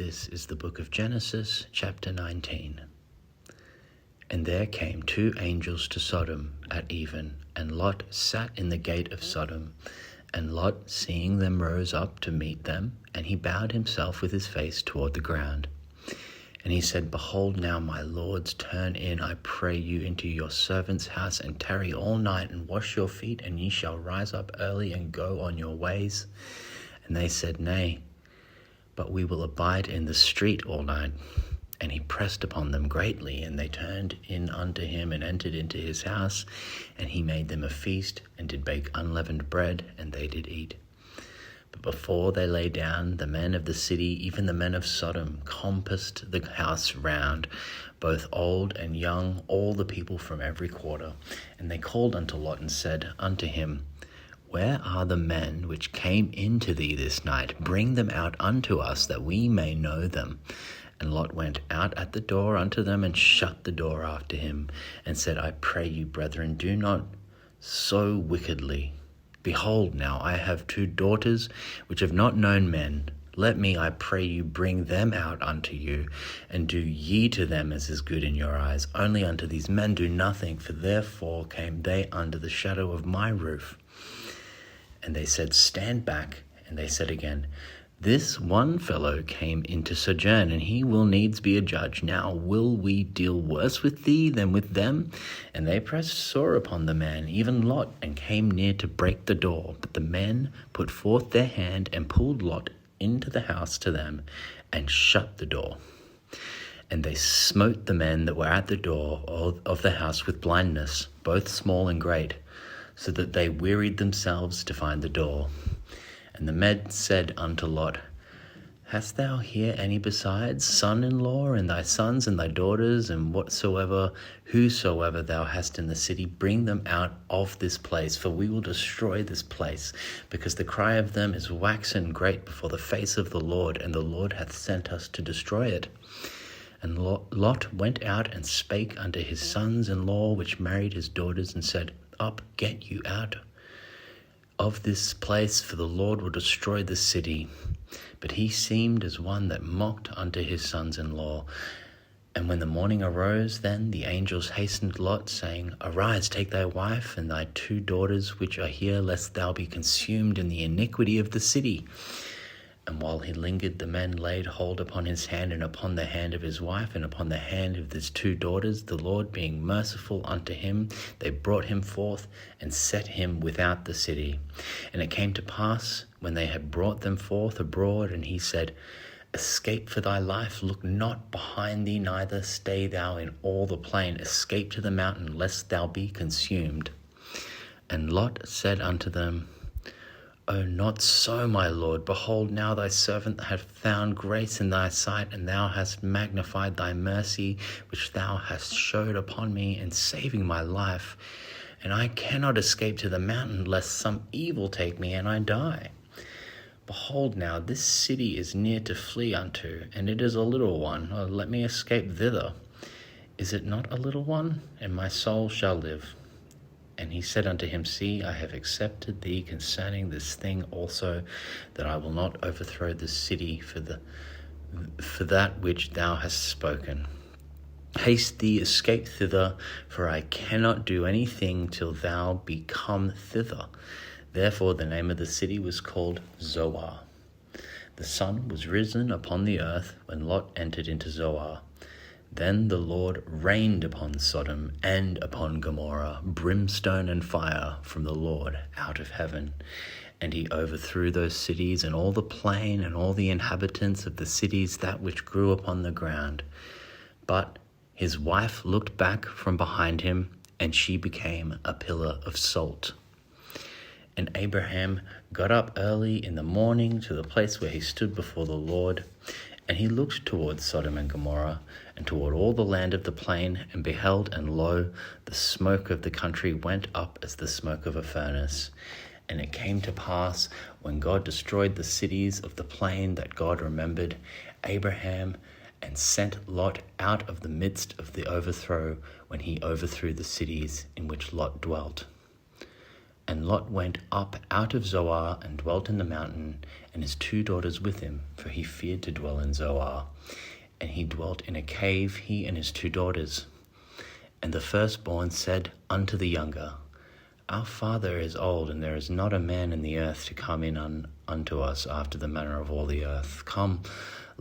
This is the book of Genesis, chapter 19. And there came 2 angels to Sodom at even, and Lot sat in the gate of Sodom. And Lot, seeing them, rose up to meet them, and he bowed himself with his face toward the ground. And he said, Behold now, my lords, turn in, I pray you, into your servant's house, and tarry all night, and wash your feet, and ye shall rise up early and go on your ways. And they said, Nay, but we will abide in the street all night. And he pressed upon them greatly, and they turned in unto him, and entered into his house. And he made them a feast, and did bake unleavened bread, and they did eat. But before they lay down, the men of the city, even the men of Sodom, compassed the house round, both old and young, all the people from every quarter. And they called unto Lot, and said unto him, Where are the men which came into thee this night? Bring them out unto us, that we may know them. And Lot went out at the door unto them, and shut the door after him, and said, I pray you, brethren, do not so wickedly. Behold, now I have 2 daughters, which have not known men. Let me, I pray you, bring them out unto you, and do ye to them as is good in your eyes. Only unto these men do nothing, for therefore came they under the shadow of my roof. And they said, Stand back. And they said again, This one fellow came into sojourn, and he will needs be a judge. Now will we deal worse with thee than with them? And they pressed sore upon the man, even Lot, and came near to break the door. But the men put forth their hand, and pulled Lot into the house to them, and shut the door. And they smote the men that were at the door of the house with blindness, both small and great, so that they wearied themselves to find the door. And the men said unto Lot, Hast thou here any besides, son-in-law, and thy sons and thy daughters, and whosoever thou hast in the city? Bring them out of this place, for we will destroy this place, because the cry of them is waxen great before the face of the Lord, and the Lord hath sent us to destroy it. And Lot went out and spake unto his sons-in-law, which married his daughters, and said, Up, get you out of this place, for the Lord will destroy the city. But he seemed as one that mocked unto his sons-in-law. And when the morning arose, then the angels hastened Lot, saying, Arise, take thy wife and thy 2 daughters which are here, lest thou be consumed in the iniquity of the city. And while he lingered, the men laid hold upon his hand, and upon the hand of his wife, and upon the hand of his 2 daughters. The Lord being merciful unto him, they brought him forth, and set him without the city. And it came to pass, when they had brought them forth abroad, and he said, Escape for thy life, look not behind thee, neither stay thou in all the plain. Escape to the mountain, lest thou be consumed. And Lot said unto them, O not so, my Lord. Behold, now thy servant hath found grace in thy sight, and thou hast magnified thy mercy, which thou hast showed upon me in saving my life. And I cannot escape to the mountain, lest some evil take me, and I die. Behold now, this city is near to flee unto, and it is a little one. Oh, let me escape thither. Is it not a little one? And my soul shall live. And he said unto him, See, I have accepted thee concerning this thing also, that I will not overthrow the city for that which thou hast spoken. Haste thee, escape thither, for I cannot do anything till thou be come thither. Therefore the name of the city was called Zoar. The sun was risen upon the earth when Lot entered into Zoar. Then the Lord rained upon Sodom and upon Gomorrah brimstone and fire from the Lord out of heaven. And he overthrew those cities, and all the plain, and all the inhabitants of the cities, that which grew upon the ground. But his wife looked back from behind him, and she became a pillar of salt. And Abraham got up early in the morning to the place where he stood before the Lord. And he looked toward Sodom and Gomorrah, and toward all the land of the plain, and beheld, and lo, the smoke of the country went up as the smoke of a furnace. And it came to pass, when God destroyed the cities of the plain, that God remembered Abraham, and sent Lot out of the midst of the overthrow, when he overthrew the cities in which Lot dwelt. And Lot went up out of Zoar and dwelt in the mountain, and his 2 daughters with him, for he feared to dwell in Zoar. And he dwelt in a cave, he and his 2 daughters. And the firstborn said unto the younger, Our father is old, and there is not a man in the earth to come in unto us after the manner of all the earth. Come,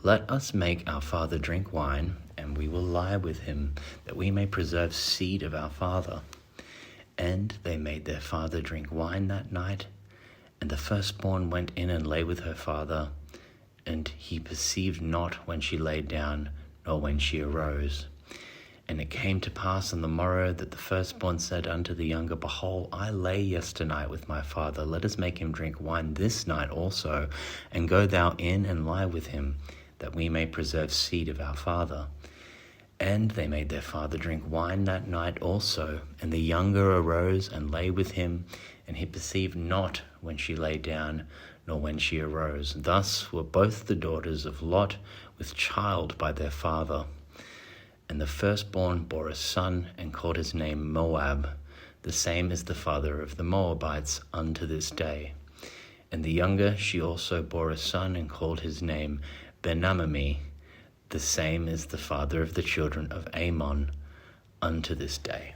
let us make our father drink wine, and we will lie with him, that we may preserve seed of our father. And they made their father drink wine that night. And the firstborn went in and lay with her father, and he perceived not when she laid down, nor when she arose. And it came to pass on the morrow that the firstborn said unto the younger, Behold, I lay yesternight with my father. Let us make him drink wine this night also, and go thou in and lie with him, that we may preserve seed of our father. And they made their father drink wine that night also. And the younger arose and lay with him, and he perceived not when she lay down, nor when she arose. Thus were both the daughters of Lot with child by their father. And the firstborn bore a son, and called his name Moab. The same is the father of the Moabites unto this day. And the younger she also bore a son, and called his name Ben-ammi. The same is the father of the children of Ammon unto this day.